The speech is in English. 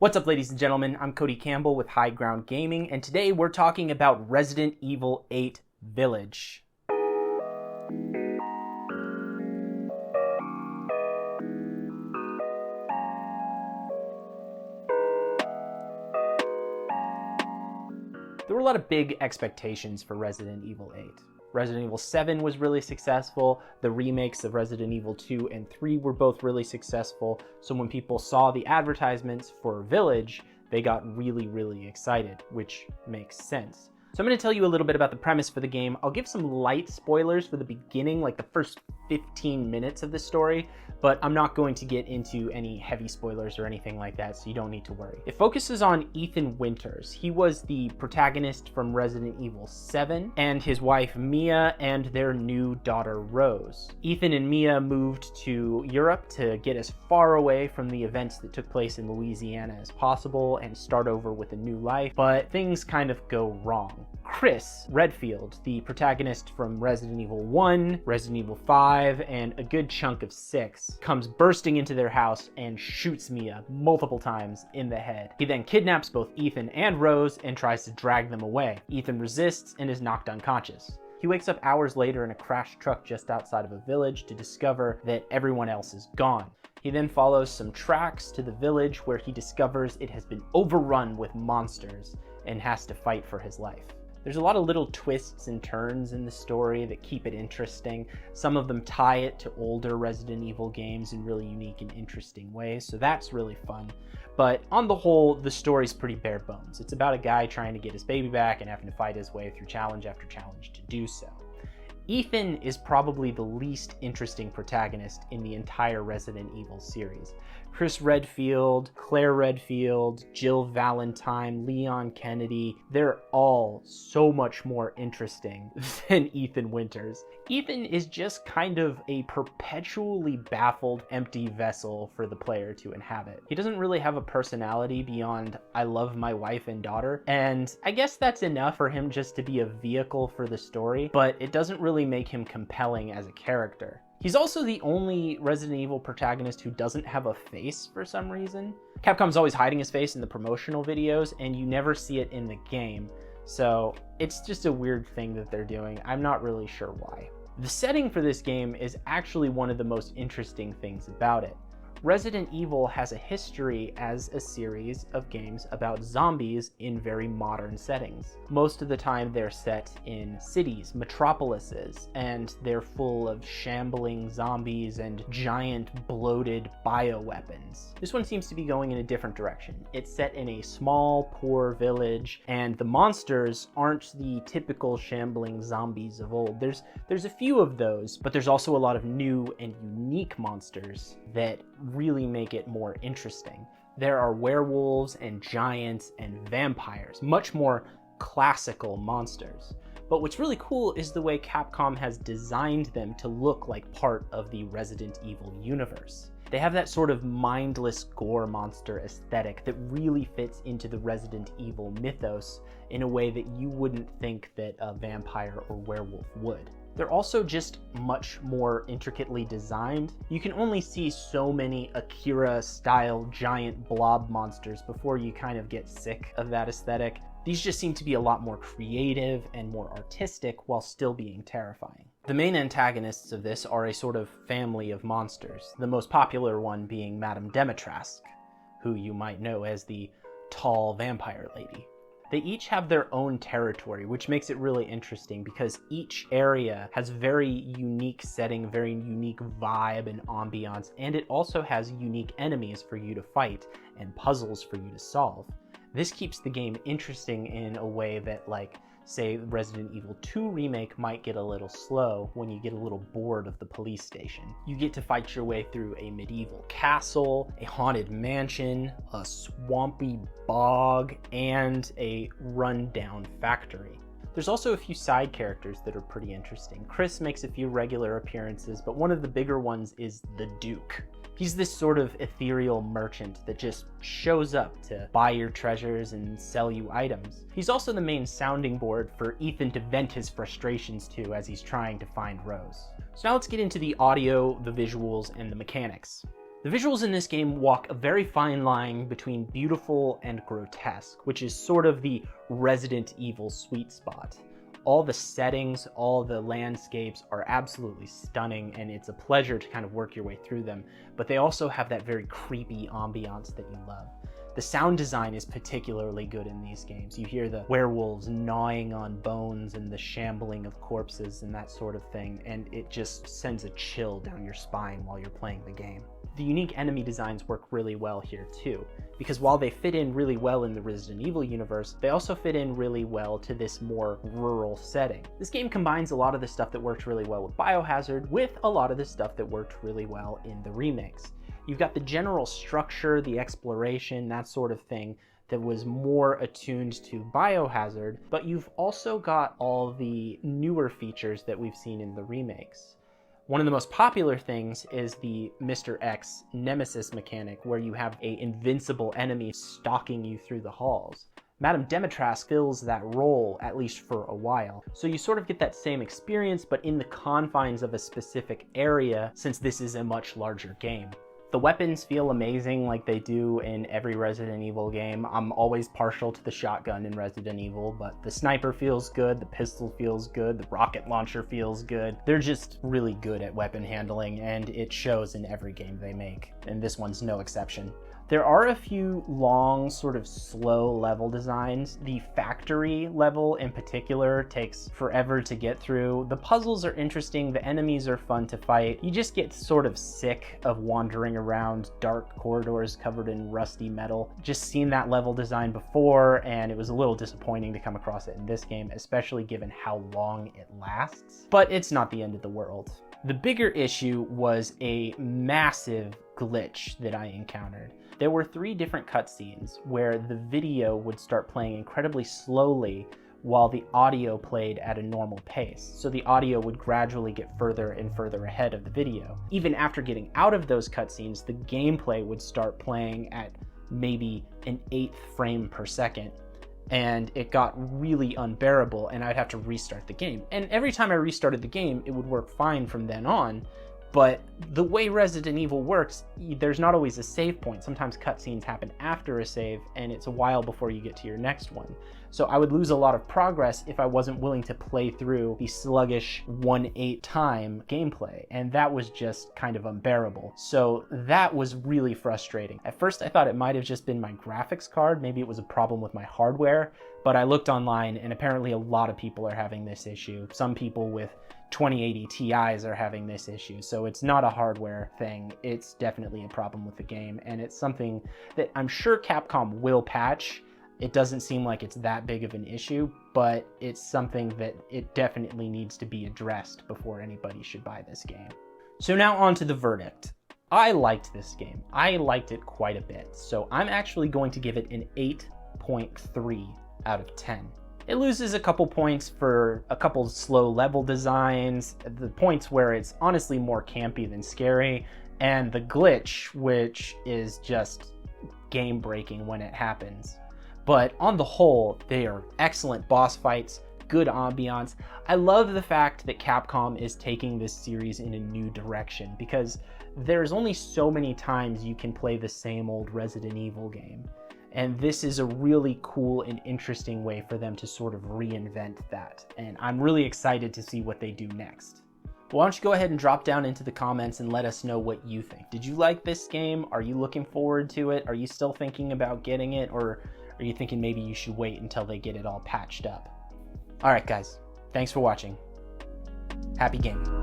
What's up, ladies and gentlemen? I'm Cody Campbell with High Ground Gaming, and today we're talking about Resident Evil 8 Village. There were a lot of big expectations for Resident Evil 8. Resident Evil 7 was really successful, the remakes of Resident Evil 2 and 3 were both really successful, so when people saw the advertisements for Village, they got really excited, which makes sense. So I'm going to tell you a little bit about the premise for the game. I'll give some light spoilers for the beginning, like the first 15 minutes of the story, but I'm not going to get into any heavy spoilers or anything like that, so you don't need to worry. It focuses on Ethan Winters. He was the protagonist from Resident Evil 7, and his wife Mia and their new daughter Rose. Ethan and Mia moved to Europe to get as far away from the events that took place in Louisiana as possible and start over with a new life, but things kind of go wrong. Chris Redfield, the protagonist from Resident Evil 1, Resident Evil 5, and a good chunk of 6, comes bursting into their house and shoots Mia multiple times in the head. He then kidnaps both Ethan and Rose and tries to drag them away. Ethan resists and is knocked unconscious. He wakes up hours later in a crashed truck just outside of a village to discover that everyone else is gone. He then follows some tracks to the village where he discovers it has been overrun with monsters and has to fight for his life. There's a lot of little twists and turns in the story that keep it interesting. Some of them tie it to older Resident Evil games in really unique and interesting ways, so that's really fun. But on the whole, the story's pretty bare bones. It's about a guy trying to get his baby back and having to fight his way through challenge after challenge to do so. Ethan is probably the least interesting protagonist in the entire Resident Evil series. Chris Redfield, Claire Redfield, Jill Valentine, Leon Kennedy, they're all so much more interesting than Ethan Winters. Ethan is just kind of a perpetually baffled empty vessel for the player to inhabit. He doesn't really have a personality beyond I love my wife and daughter, and I guess that's enough for him just to be a vehicle for the story, but it doesn't really make him compelling as a character. He's also the only Resident Evil protagonist who doesn't have a face for some reason. Capcom's always hiding his face in the promotional videos, and you never see it in the game, so it's just a weird thing that they're doing. I'm not really sure why. The setting for this game is actually one of the most interesting things about it. Resident Evil has a history as a series of games about zombies in very modern settings. Most of the time they're set in cities, metropolises, and they're full of shambling zombies and giant bloated bioweapons. This one seems to be going in a different direction. It's set in a small, poor village, and the monsters aren't the typical shambling zombies of old. There's a few of those, but there's also a lot of new and unique monsters that really make it more interesting. There are werewolves and giants and vampires, much more classical monsters. But what's really cool is the way Capcom has designed them to look like part of the Resident Evil universe. They have that sort of mindless gore monster aesthetic that really fits into the Resident Evil mythos in a way that you wouldn't think that a vampire or werewolf would. They're also just much more intricately designed. You can only see so many Akira-style giant blob monsters before you kind of get sick of that aesthetic. These just seem to be a lot more creative and more artistic while still being terrifying. The main antagonists of this are a sort of family of monsters, the most popular one being Madame Dimitrescu, who you might know as the tall vampire lady. They each have their own territory, which makes it really interesting because each area has very unique setting, very unique vibe and ambiance, and it also has unique enemies for you to fight and puzzles for you to solve. This keeps the game interesting in a way that, like, say, Resident Evil 2 Remake might get a little slow when you get a little bored of the police station. You get to fight your way through a medieval castle, a haunted mansion, a swampy bog, and a rundown factory. There's also a few side characters that are pretty interesting. Chris makes a few regular appearances, but one of the bigger ones is the Duke. He's this sort of ethereal merchant that just shows up to buy your treasures and sell you items. He's also the main sounding board for Ethan to vent his frustrations to as he's trying to find Rose. So now let's get into the audio, the visuals, and the mechanics. The visuals in this game walk a very fine line between beautiful and grotesque, which is sort of the Resident Evil sweet spot. All the settings, all the landscapes are absolutely stunning, and it's a pleasure to kind of work your way through them, but they also have that very creepy ambiance that you love. The sound design is particularly good in these games. You hear the werewolves gnawing on bones and the shambling of corpses and that sort of thing, and it just sends a chill down your spine while you're playing the game. The unique enemy designs work really well here too, because while they fit in really well in the Resident Evil universe, they also fit in really well to this more rural setting. This game combines a lot of the stuff that worked really well with Biohazard with a lot of the stuff that worked really well in the remakes. You've got the general structure, the exploration, that sort of thing that was more attuned to Biohazard, but you've also got all the newer features that we've seen in the remakes. One of the most popular things is the Mr. X Nemesis mechanic, where you have an invincible enemy stalking you through the halls. Madame Demetras fills that role, at least for a while. So you sort of get that same experience, but in the confines of a specific area, since this is a much larger game. The weapons feel amazing like they do in every Resident Evil game. I'm always partial to the shotgun in Resident Evil, but the sniper feels good, the pistol feels good, the rocket launcher feels good. They're just really good at weapon handling, and it shows in every game they make, and this one's no exception. There are a few long, sort of slow level designs. The factory level in particular takes forever to get through. The puzzles are interesting, the enemies are fun to fight. You just get sort of sick of wandering around dark corridors covered in rusty metal. Just seen that level design before, and it was a little disappointing to come across it in this game, especially given how long it lasts. But it's not the end of the world. The bigger issue was a massive glitch that I encountered. There were 3 different cutscenes where the video would start playing incredibly slowly while the audio played at a normal pace. So the audio would gradually get further and further ahead of the video. Even after getting out of those cutscenes, the gameplay would start playing at maybe an 1/8 frame per second. And it got really unbearable, and I'd have to restart the game. And every time I restarted the game, it would work fine from then on. But the way Resident Evil works, there's not always a save point. Sometimes cutscenes happen after a save, and it's a while before you get to your next one. So I would lose a lot of progress if I wasn't willing to play through the sluggish 1/8 time gameplay, and that was just kind of unbearable. So that was really frustrating. At first I thought it might have just been my graphics card, maybe it was a problem with my hardware, but I looked online and apparently a lot of people are having this issue. Some people with 2080 Ti's are having this issue, so it's not a hardware thing, it's definitely a problem with the game, and it's something that I'm sure Capcom will patch. It doesn't seem like it's that big of an issue, but it's something that it definitely needs to be addressed before anybody should buy this game. So now on to the verdict. I liked this game. I liked it quite a bit, so I'm actually going to give it an 8.3 out of 10. It loses a couple points for a couple slow level designs, the points where it's honestly more campy than scary, and the glitch, which is just game breaking when it happens. But on the whole, they are excellent boss fights, good ambiance. I love the fact that Capcom is taking this series in a new direction, because there's only so many times you can play the same old Resident Evil game. And this is a really cool and interesting way for them to sort of reinvent that. And I'm really excited to see what they do next. Why don't you go ahead and drop down into the comments and let us know what you think. Did you like this game? Are you looking forward to it? Are you still thinking about getting it? Or are you thinking maybe you should wait until they get it all patched up? All right, guys. Thanks for watching. Happy gaming.